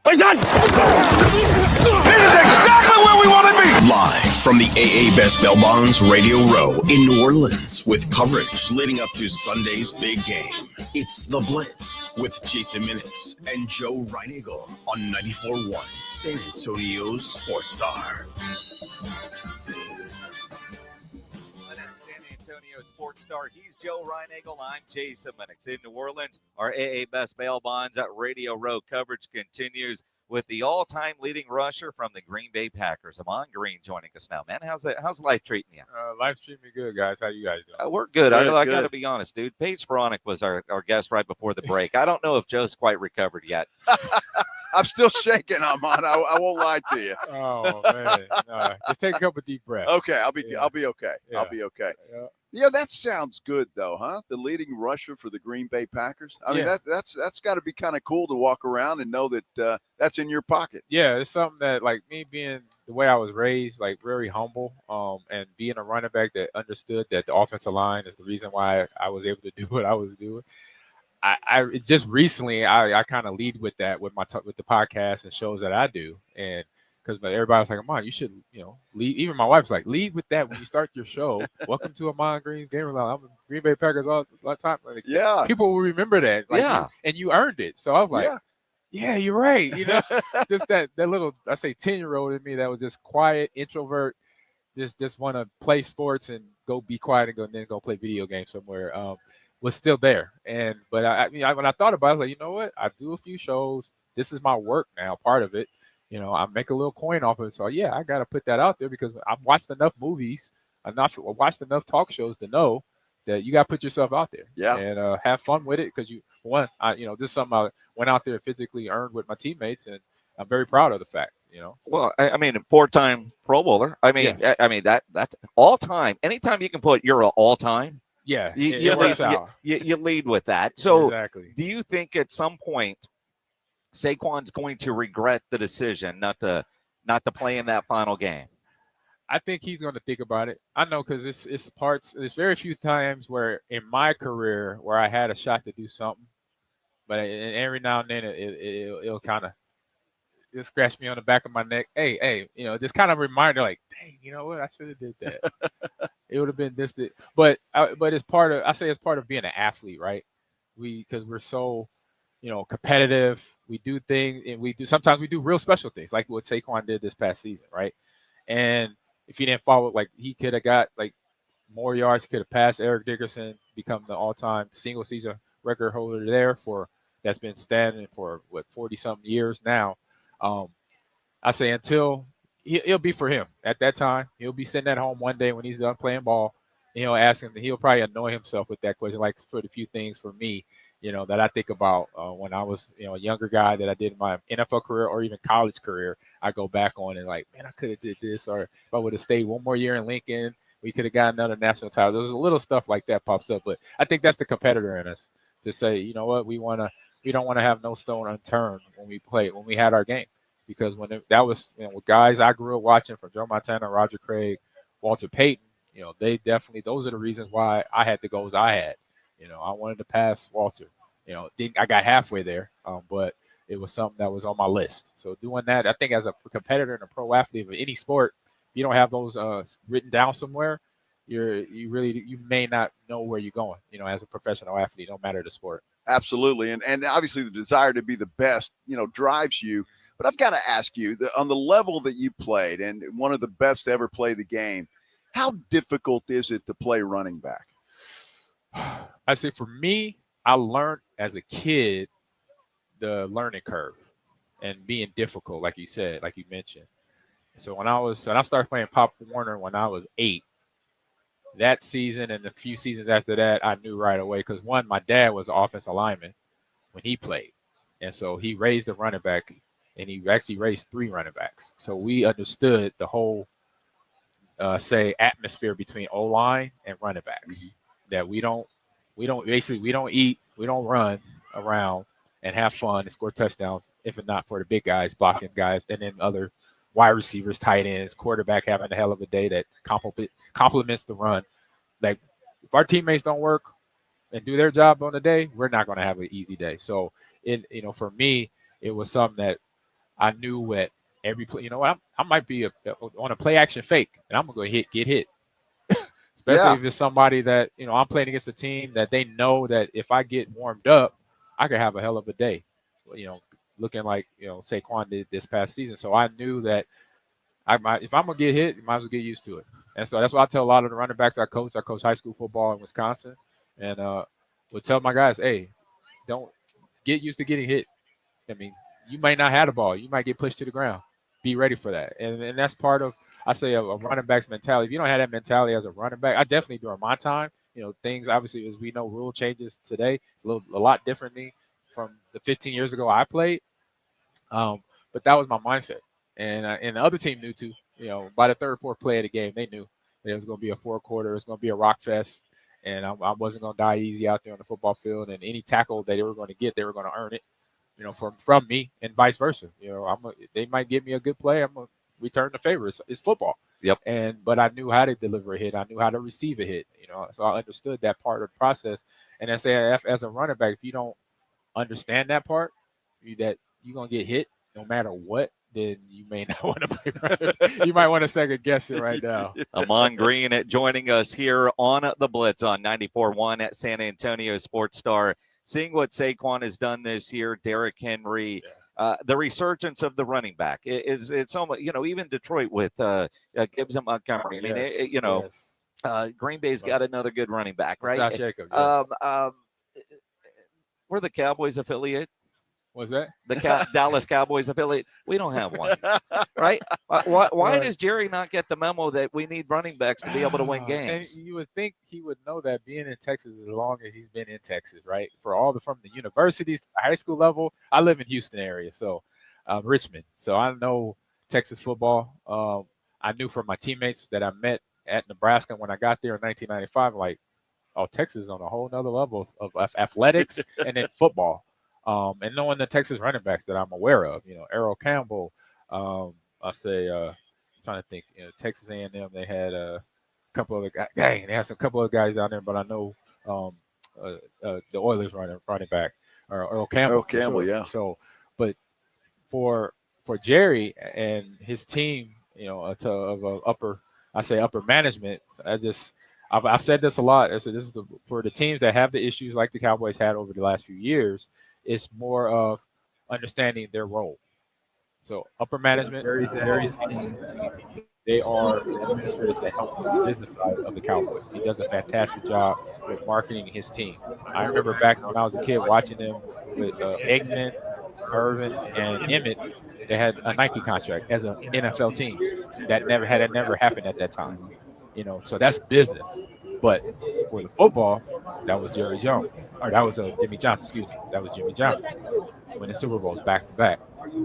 This is exactly where we want to be. Live from the AA Best Bail Bonds Radio Row in New Orleans with coverage leading up to Sunday's big game. It's The Blitz with Jason Minix and Joe Reinagle on 94.1 San Antonio's Sports Star. Sports Star. He's Joe Reinagle. I'm Jason Minix. In New Orleans, our AA Best Bail Bonds at Radio Row coverage continues with the all-time leading rusher from the Green Bay Packers, Ahman Green, joining us now. Man, how's life treating you? Life's treating me good, guys. How you guys doing? We're good. I got to be honest, dude. Paige Sporonic was our guest right before the break. I don't know if Joe's quite recovered yet. I'm still shaking, Ahman. I won't lie to you. Oh man, just take a couple deep breaths. Okay, I'll be okay. Yeah. I'll be okay. Yeah. Yeah, that sounds good though, huh? The leading rusher for the Green Bay Packers. I mean, that's got to be kind of cool to walk around and know that that's in your pocket. Yeah, it's something that, like, me being the way I was raised, like, very humble, and being a running back that understood that the offensive line is the reason why I was able to do what I was doing. I just recently I kind of lead with that with with the podcast and shows that I do, and because everybody was like, Ahman, you should, lead. Even my wife's like, lead with that when you start your show. Welcome to Ahman Green Gamer Lounge. I'm a Green Bay Packers all the time. Like, yeah, people will remember that. Like, and you earned it. So I was like, yeah, you're right. Just that little, I say 10-year-old in me that was just quiet, introvert, just want to play sports and go be quiet and then go play video games somewhere. Was still there. But I when I thought about it, I was like, you know what? I do a few shows. This is my work now, part of it. I make a little coin off of it. So, yeah, I got to put that out there because I've watched enough movies, watched enough talk shows to know that you got to put yourself out there. Yeah. And have fun with it because, this is something I went out there and physically earned with my teammates, and I'm very proud of the fact, So. Well, I mean, 4-time Pro Bowler. I mean, yes. I mean that's all time. Anytime you can put you're an all time. Yeah, you lead with that. So, exactly. Do you think at some point Saquon's going to regret the decision not to play in that final game? I think he's going to think about it. I know because there's very few times where in my career where I had a shot to do something, but every now and then it'll kind of scratch me on the back of my neck. Hey, this kind of reminder, like, dang, you know what? I should have did that. It would have been this. But it's part of. I say it's part of being an athlete, right? Because we're so, competitive. We do things, and sometimes we do real special things, like what Saquon did this past season, right? And if he didn't follow, like, he could have got like more yards, could have passed Eric Dickerson, become the all-time single season record holder there that's been standing for 40-something years now. I say until it'll be for him at that time. He'll be sitting at home one day when he's done playing ball, and he'll ask him. He'll probably annoy himself with that question. Like, for the few things for me, that I think about when I was, a younger guy that I did in my NFL career or even college career. I go back on and like, man, I could have did this, or if I would have stayed one more year in Lincoln, we could have got another national title. There's a little stuff like that pops up, but I think that's the competitor in us to say, you know what, we don't want to have no stone unturned when we had our game. Because that was, with guys I grew up watching, from Joe Montana, Roger Craig, Walter Payton, they definitely, those are the reasons why I had the goals I had. I wanted to pass Walter. I got halfway there, but it was something that was on my list. So doing that, I think as a competitor and a pro athlete of any sport, if you don't have those written down somewhere, you may not know where you're going, as a professional athlete, no matter the sport. Absolutely. And obviously the desire to be the best, drives you. But I've got to ask you, on the level that you played and one of the best to ever play the game, how difficult is it to play running back? I say for me, I learned as a kid the learning curve and being difficult, like you said, like you mentioned. So when I started playing Pop Warner when I was 8, that season and a few seasons after that, I knew right away because, one, my dad was an offensive lineman when he played. And so he raised a running back. And he actually raised 3 running backs. So we understood the whole, atmosphere between O-line and running backs. Mm-hmm. That we don't eat, we don't run around and have fun and score touchdowns if it's not for the big guys blocking guys, and then other wide receivers, tight ends, quarterback having a hell of a day that complements the run. Like, if our teammates don't work and do their job on the day, we're not going to have an easy day. So for me, it was something that I knew that every play, you know what, I might be on a play action fake, and I'm going to get hit. Especially if it's somebody that, I'm playing against a team that they know that if I get warmed up, I could have a hell of a day, looking like, Saquon did this past season. So I knew that if I'm going to get hit, you might as well get used to it. And so that's why I tell a lot of the running backs I coach high school football in Wisconsin, and would tell my guys, hey, don't get used to getting hit. I mean, you might not have the ball. You might get pushed to the ground. Be ready for that. And that's part of, I say, a running back's mentality. If you don't have that mentality as a running back, I definitely during my time, things obviously, as we know, rule changes today. It's a lot differently from the 15 years ago I played. But that was my mindset. And the other team knew too. By the third, fourth play of the game, they knew that it was going to be a fourth quarter. It was going to be a rock fest. And I wasn't going to die easy out there on the football field. And any tackle that they were going to get, they were going to earn it, from me, and vice versa. They might give me a good play. I'm going to return the favor. It's football. Yep. But I knew how to deliver a hit. I knew how to receive a hit. So I understood that part of the process. And as a running back, if you don't understand that part, that you're going to get hit no matter what, then you may not want to play running back. You might want to second guess it right now. Ahman Green joining us here on the Blitz on 94.1 at San Antonio Sports Star. Seeing what Saquon has done this year, Derrick Henry, the resurgence of the running back. It's almost, even Detroit with Gibbs and Montgomery. I mean, Green Bay's got another good running back, right? Josh Jacobs, yes. We're the Cowboys affiliate. What's that? The Dallas Cowboys affiliate. We don't have one, right? Why does Jerry not get the memo that we need running backs to be able to win games? And you would think he would know that, being in Texas as long as he's been in Texas, right? From the universities to the high school level. I live in Houston area, so Richmond. So I know Texas football. I knew from my teammates that I met at Nebraska when I got there in 1995, like, oh, Texas is on a whole nother level of athletics and then football. And knowing the Texas running backs that I'm aware of, Errol Campbell, I'm trying to think, Texas A&M, they had a couple of guys. Dang, they had some couple of guys down there, but I know the Oilers running back, or Earl Campbell. Earl Campbell, sure. Yeah. So, but for Jerry and his team, upper management, I've said this a lot. I said this is for the teams that have the issues like the Cowboys had over the last few years. It's more of understanding their role. So upper management, Jerry's team, they are to help the business side of the Cowboys. He does a fantastic job with marketing his team. I remember back when I was a kid watching them with Eggman, Irvin, and Emmett. They had a Nike contract as an NFL team. That never happened at that time. So that's business. But for the football, that was Jerry Jones. Or that was Jimmy Johnson, excuse me. That was Jimmy Johnson winning Super Bowls back to back.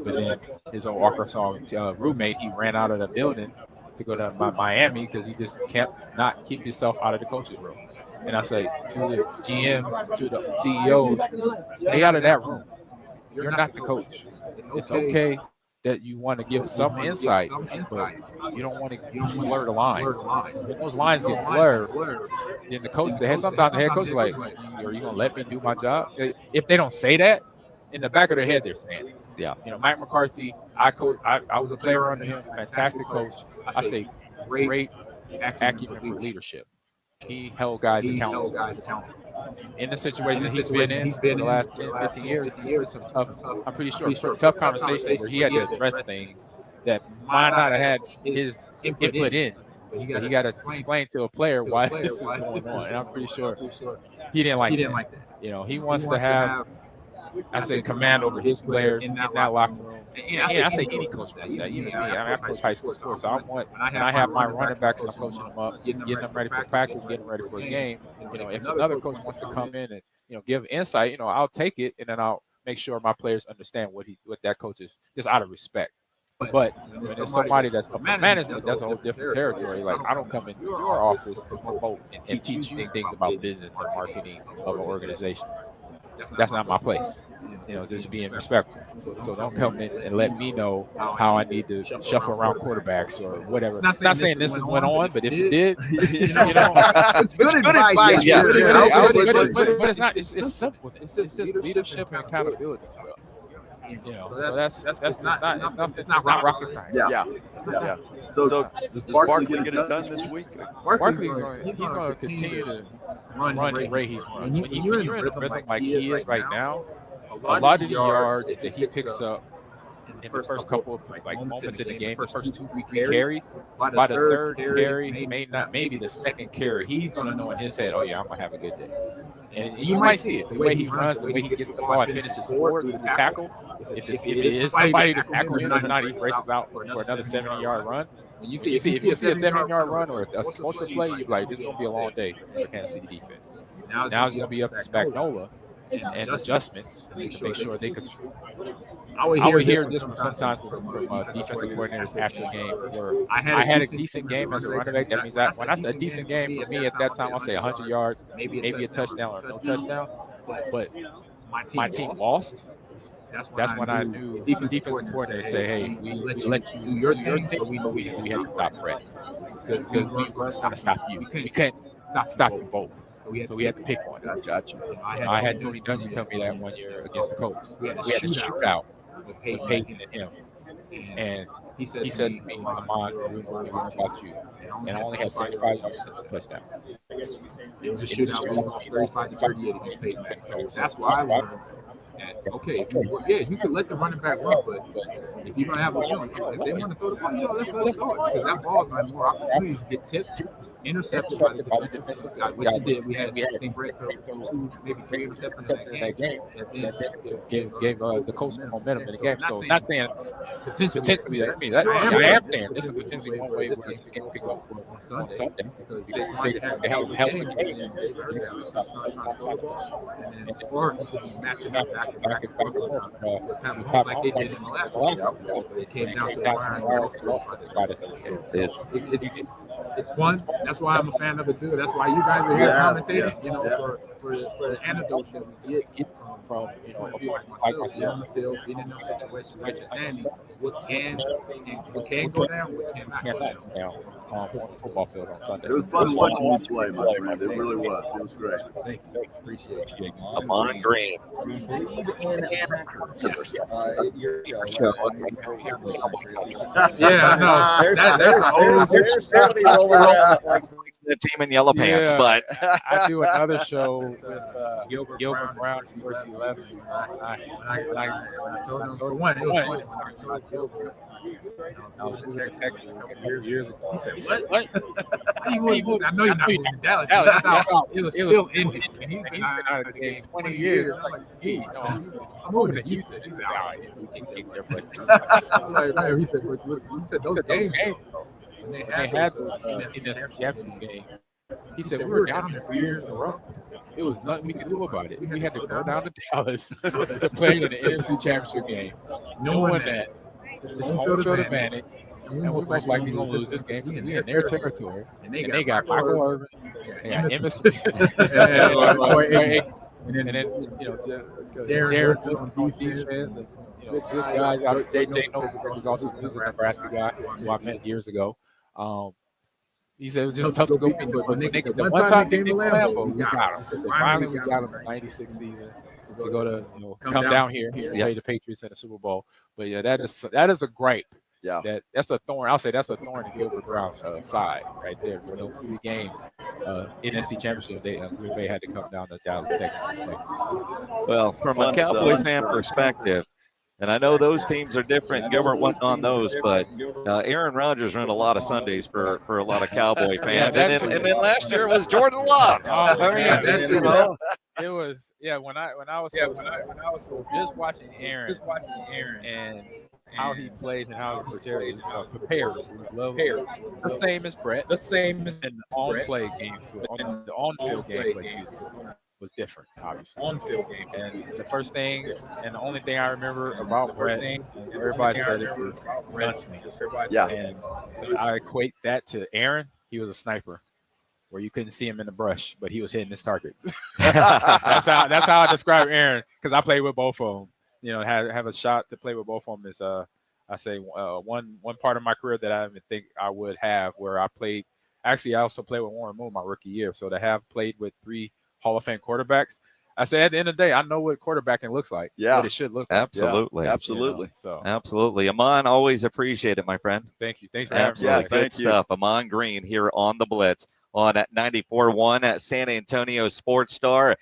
But then his old Arkansas roommate, he ran out of the building to go to Miami because he just can't not keep himself out of the coach's room. And I say to the GMs, to the CEOs, stay out of that room. You're not the coach. It's okay that you want to give some insight, but you don't want to blur the lines. When those lines get blurred, then sometimes the head coach is like, are you going to let me do my job? If they don't say that, in the back of their head, they're saying it. Yeah. Mike McCarthy, I was a player under him, fantastic coach. I say great acumen for leadership. He held guys accountable. In the situation that he's been in for the last 10, 15 years, there's some tough conversations where he had to address things that might not have had his input in. But he got to explain to a player why this is going on. And I'm pretty sure he didn't like that. He wants to have, command over his players in that locker room. And I say any coach wants that. Even me. I coach high school sports, so I have my running backs and I'm coaching them up, getting them ready for practice, getting them ready for a game. If another coach wants to come in and give insight, I'll take it, and then I'll make sure my players understand what that coach is, just out of respect. But when it's somebody that's upper management, that's a whole different territory. Like, I don't come in your office to promote and teach you things about business and marketing of an organization. That's not my place. Just being respectful. So don't come in and let me know how I need to shuffle around quarterbacks or whatever. Not saying this is went on, but if you did, it's good advice. Yeah. But it's not. It's simple. It's just leadership and accountability stuff. So that's not rocket science. Yeah. So does Barkley get it done this week? Barkley's going to continue to run the way he's run. When you're in a rhythm like he is right now, a lot of the yards that he picks up in the first couple of moments in the game, the first 2-3 carries, by the third carry, maybe the second carry, he's going to know in his head, oh yeah, I'm going to have a good day. And you might see it, the way he runs, the way he gets the ball and finishes forward with the tackle. If it is somebody to tackle him, if not, he races out for another 70-yard run. If you see a 70-yard run or a explosive play, you're like, this is going to be a long day for Kansas City defense. Now it's going to be up to Spagnuolo and adjustments to make sure they control. I would hear this from sometimes from defensive coordinators after the game where I had a decent game as a running back. That means when I say a decent game for me at that time, I'll say 100 yards, maybe a touchdown or no touchdown. But my team lost. That's when I knew the defensive coordinator say, hey, we let you do your thing, but we know we had to stop Brett because we were going to stop you. We can't stop you both. So we had to pick one. Gotcha. I had Tony Dungy tell me that one year against the Colts. We had to shoot out with Peyton and him. And he said to me, Ahman, we were about you. And I only had 75 yards and a touchdown. It was a shootout. 35-38 against Peyton. So that's why I learned. Okay, you can let the running back run, but if you're gonna have if they want to throw the ball, let's throw it because that ball's gonna have more opportunities to get tipped, intercepted by the defensive side, which it did. We had I think Brett threw 2, maybe 3 interceptions in that game. That gave the Colts momentum in the game. So not saying potentially. I mean, I am saying this is potentially one way where this game could go on Sunday because they have a hell of a game. Or you could be matching up back and forth like they did in the last one. It came down to the wire. It's fun. That's why I'm a fan of it too. That's why you guys are here commentating. For the anecdotes that we get from on the field, being in those situations, understanding what can go down, what cannot go down. On the football field on Sunday. It was fun watching you play, my friend. It really was. It was great. Thank you. Appreciate it. Ahman Green. Yeah, no. That's an old the team in yellow pants, but I do another show with Gilbert Brown, First 11. I told him for one, it was funny when I told Gilbert. I was in Texas years ago. He said, "What? I know you're not moving to Dallas." That's how it was still in him. And he's been out of the game 20 years. I'm like, "Gee, I'm moving to Houston." He said, "All right, we can keep there." I'm like, "Man," he said, "Those games, when they had those in the championship games." He said, "We were down here for years in a row. It was nothing we could do about it. We had to go down to Dallas to play in the NFC Championship game, knowing that it's home field advantage, and we're most likely going to lose this game because we're in their territory. And they got Michael Irvin, they got Emerson, and then Darren on defense, and good guys out. J.J. Noble is also a Nebraska guy who I met years ago. He said it was just tough to go beat, but the one time game in Lambeau, we got him. Finally, we got him in '96 season. To go to come down here and play the Patriots in the Super Bowl. But yeah, that is a gripe. Yeah, that's a thorn. I'll say that's a thorn in Gilbert Brown's side right there for those 3 games. NFC Championship, Green Bay had to come down to Dallas, Texas. Well, from a Cowboy fan perspective, and I know those teams are different. Gilbert wasn't on those, but Aaron Rodgers ran a lot of Sundays for a lot of Cowboy fans. And then last year it was Jordan Love. It was when I was just watching Aaron and how he plays and how he prepares. The same as Brett. The same in the on-play game. The on-field game was different, obviously. On-field game. And the first thing and the only thing I remember about Brett, everybody said it was gunslinger. Yeah. And I equate that to Aaron. He was a sniper, where you couldn't see him in the brush, but he was hitting his targets. That's how I describe Aaron, because I played with both of them. Have a shot to play with both of them is I say one part of my career that I didn't think I would have, where I played. Actually, I also played with Warren Moon my rookie year, so to have played with 3 Hall of Fame quarterbacks, I say at the end of the day, I know what quarterbacking looks like. Yeah. What it should look like. Absolutely. Absolutely. So Absolutely. Amon, always appreciate it, my friend. thank you. Thanks for having me. Absolutely. Yeah, Good thank you. stuff. Ahman Green here on the Blitz on 94.1 at San Antonio Sports Star.